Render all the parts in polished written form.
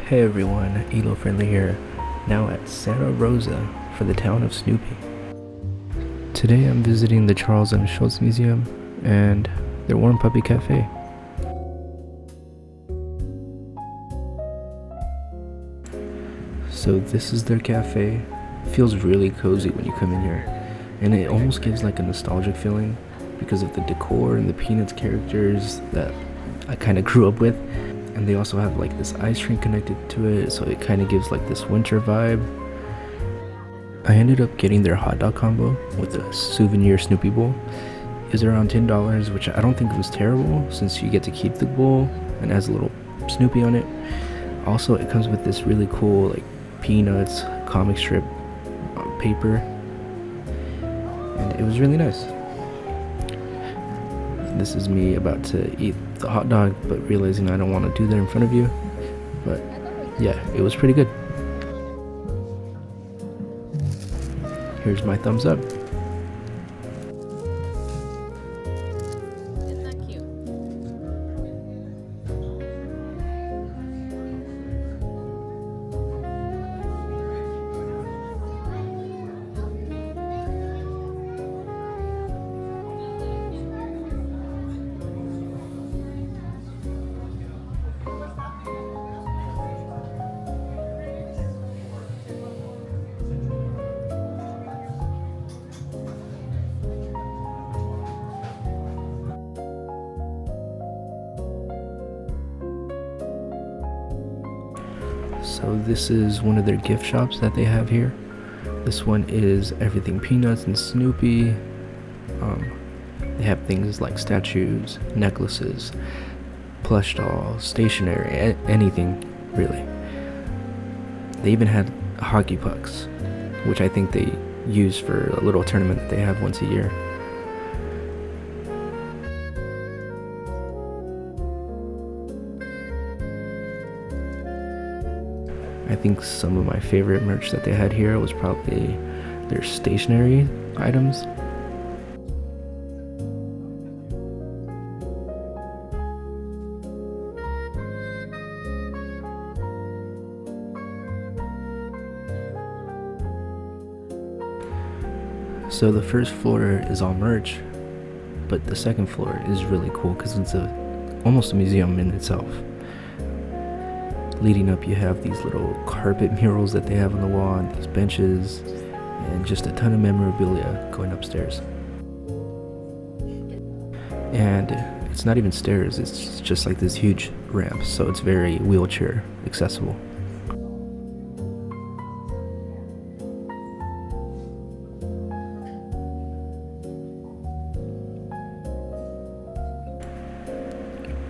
Hey everyone, ELo-Friendly here, now at Santa Rosa for the town of Snoopy. Today I'm visiting the Charles M Schulz Museum and their Warm Puppy Cafe. So this is their cafe. It feels really cozy when you come in here, and it almost gives like a nostalgic feeling because of the decor and the Peanuts characters that I kind of grew up with. And they also have like this ice rink connected to it, so it kind of gives like this winter vibe. I ended up getting their hot dog combo with a souvenir Snoopy bowl. It was around $10, which I don't think was terrible since you get to keep the bowl and it has a little Snoopy on it. Also, it comes with this really cool like Peanuts comic strip paper, and it was really nice. This is me about to eat the hot dog, but realizing I don't want to do that in front of you. But yeah, it was pretty good. Here's my thumbs up. Isn't that cute? So this is one of their gift shops that they have here. This one is everything Peanuts and Snoopy. They have things like statues, necklaces, plush dolls, stationery, anything really. They even had hockey pucks, which I think they use for a little tournament that they have once a year. I think some of my favorite merch that they had here was probably their stationery items. So the first floor is all merch, but the second floor is really cool because it's almost a museum in itself. Leading up, you have these little carpet murals that they have on the wall and these benches, and just a ton of memorabilia going upstairs. And it's not even stairs, it's just like this huge ramp, so it's very wheelchair accessible.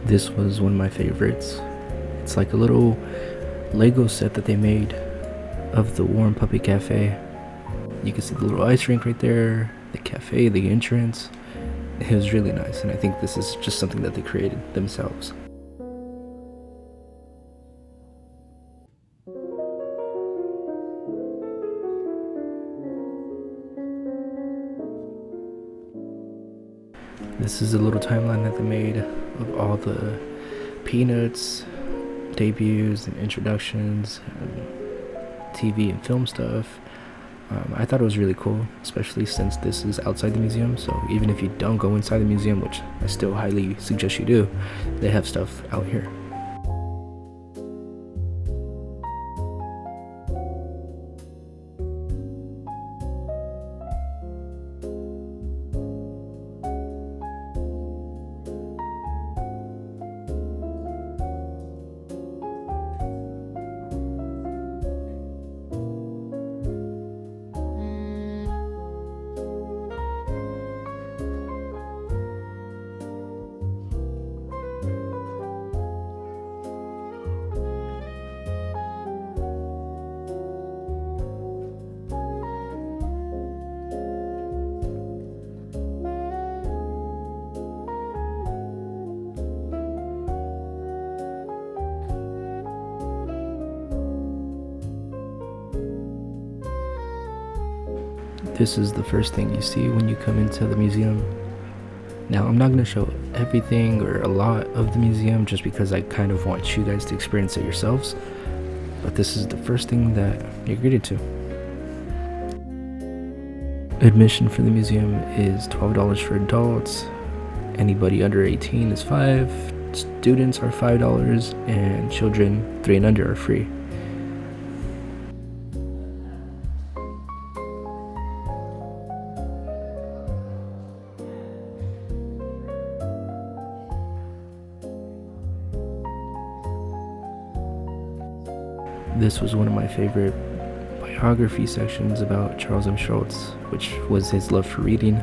This was one of my favorites. It's like a little Lego set that they made of the Warm Puppy Cafe. You can see the little ice rink right there, the cafe, the entrance. It was really nice, and I think this is just something that they created themselves. This is a little timeline that they made of all the Peanuts debuts and introductions and TV and film stuff. I thought it was really cool, especially since this is outside the museum, so even if you don't go inside the museum, which I still highly suggest you do, they have stuff out here. This is the first thing you see when you come into the museum. Now, I'm not going to show everything or a lot of the museum just because I kind of want you guys to experience it yourselves, but this is the first thing that you're greeted to. Admission for the museum is $12 for adults. Anybody under 18 is $5. Students are $5, and children 3 and under are free. This was one of my favorite biography sections about Charles M Schulz, which was his love for reading.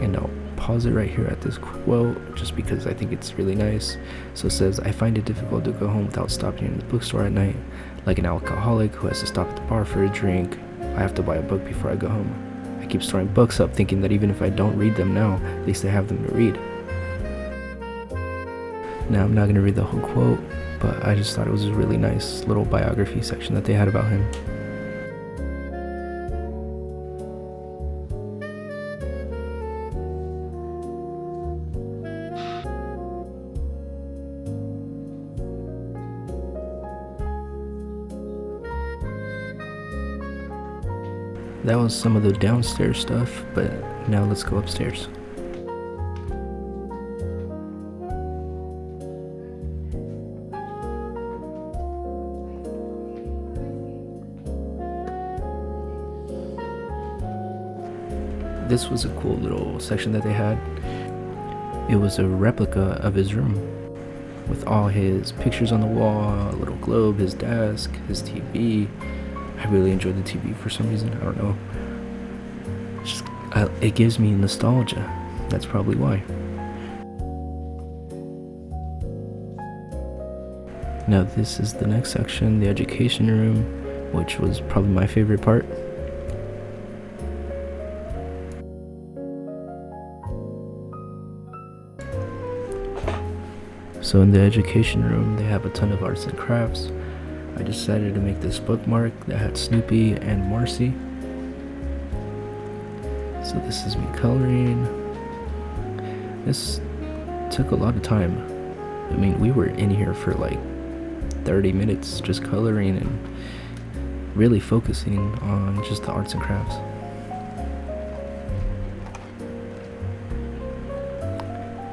And I'll pause it right here at this quote just because I think it's really nice. So it says, "I find it difficult to go home without stopping in the bookstore at night. Like an alcoholic who has to stop at the bar for a drink, I have to buy a book before I go home. I keep storing books up thinking that even if I don't read them now, at least I have them to read." Now, I'm not going to read the whole quote, but I just thought it was a really nice little biography section that they had about him. That was some of the downstairs stuff, but now let's go upstairs. This was a cool little section that they had. It was a replica of his room with all his pictures on the wall, a little globe, his desk, his TV. I really enjoyed the TV for some reason. I don't know. It gives me nostalgia. That's probably why. Now this is the next section, the education room, which was probably my favorite part. So in the education room, they have a ton of arts and crafts. I decided to make this bookmark that had Snoopy and Marcy. So this is me coloring. This took a lot of time. I mean, we were in here for like 30 minutes just coloring and really focusing on just the arts and crafts.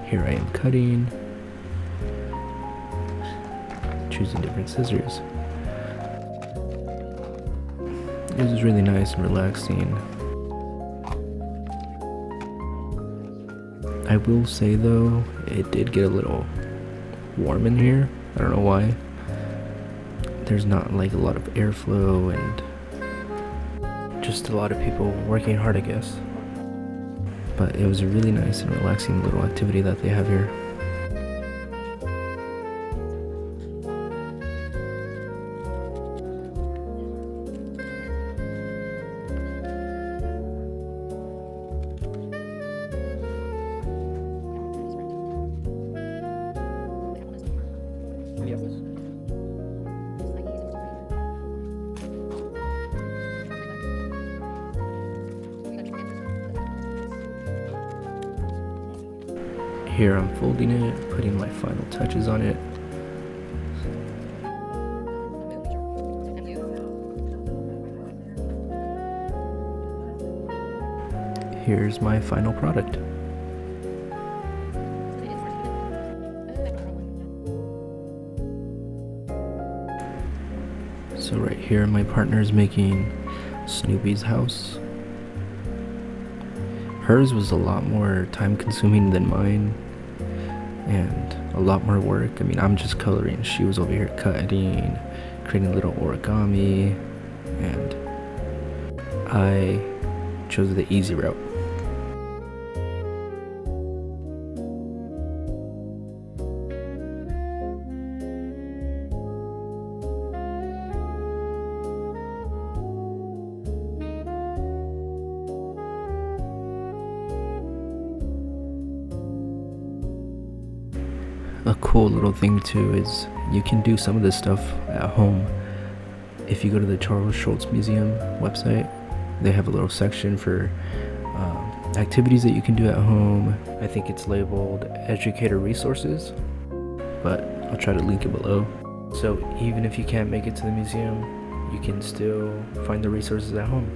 Here I am cutting, choosing different scissors. It was really nice and relaxing. I will say though, it did get a little warm in here. I don't know why. There's not like a lot of airflow and just a lot of people working hard, I guess. But it was a really nice and relaxing little activity that they have here. Here I'm folding it, putting my final touches on it. Here's my final product. So right here my partner is making Snoopy's house. Hers was a lot more time consuming than mine and a lot more work. I mean, I'm just coloring. She was over here cutting, creating a little origami, and I chose the easy route. A cool little thing too is you can do some of this stuff at home. if you go to the Charles Schulz Museum website, they have a little section for activities that you can do at home. I think it's labeled educator resources, but I'll try to link it below. So even if you can't make it to the museum, you can still find the resources at home.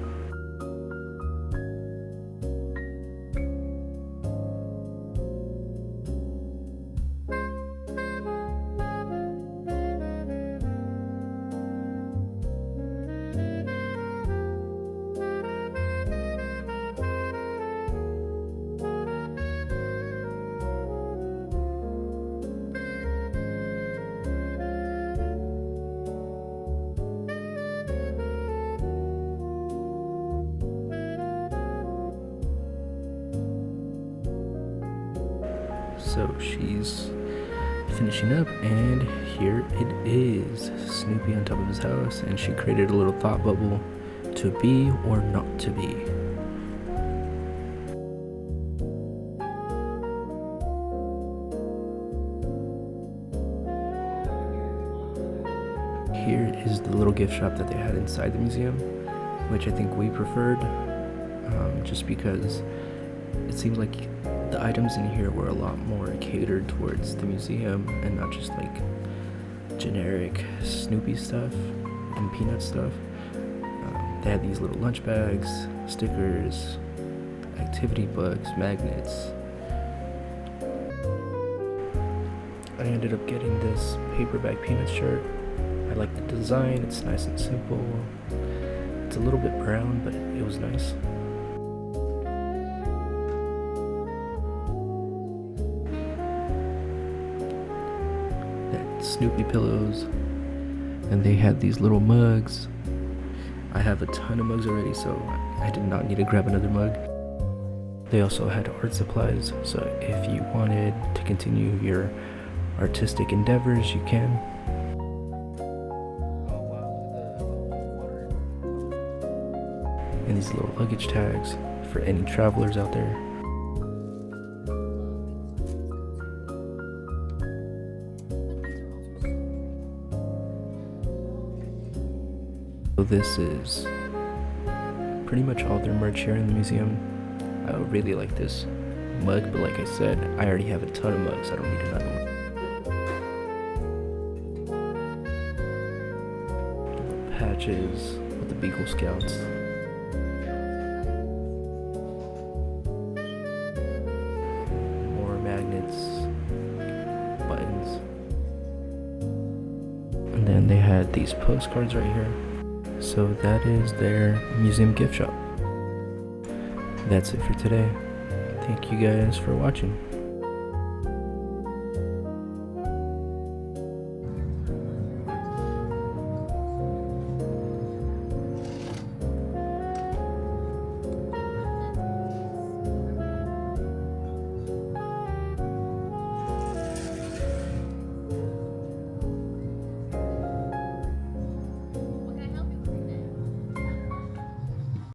So she's finishing up, and here it is, Snoopy on top of his house, and she created a little thought bubble: to be or not to be. Here is the little gift shop that they had inside the museum, which I think we preferred, just because it seems like the items in here were a lot more catered towards the museum and not just like generic Snoopy stuff and peanut stuff. They had these little lunch bags, stickers, activity books, magnets. I ended up getting this paperback peanut shirt. I like the design, it's nice and simple. It's a little bit brown, but it was nice. Snoopy pillows, and they had these little mugs. I have a ton of mugs already, so I did not need to grab another mug. They also had art supplies, so if you wanted to continue your artistic endeavors, you can. And these little luggage tags for any travelers out there. So this is pretty much all their merch here in the museum. I really like this mug, but like I said, I already have a ton of mugs. I don't need another one. Little patches with the Beagle Scouts. More magnets, buttons. And then they had these postcards right here. So that is their museum gift shop. That's it for today. Thank you guys for watching.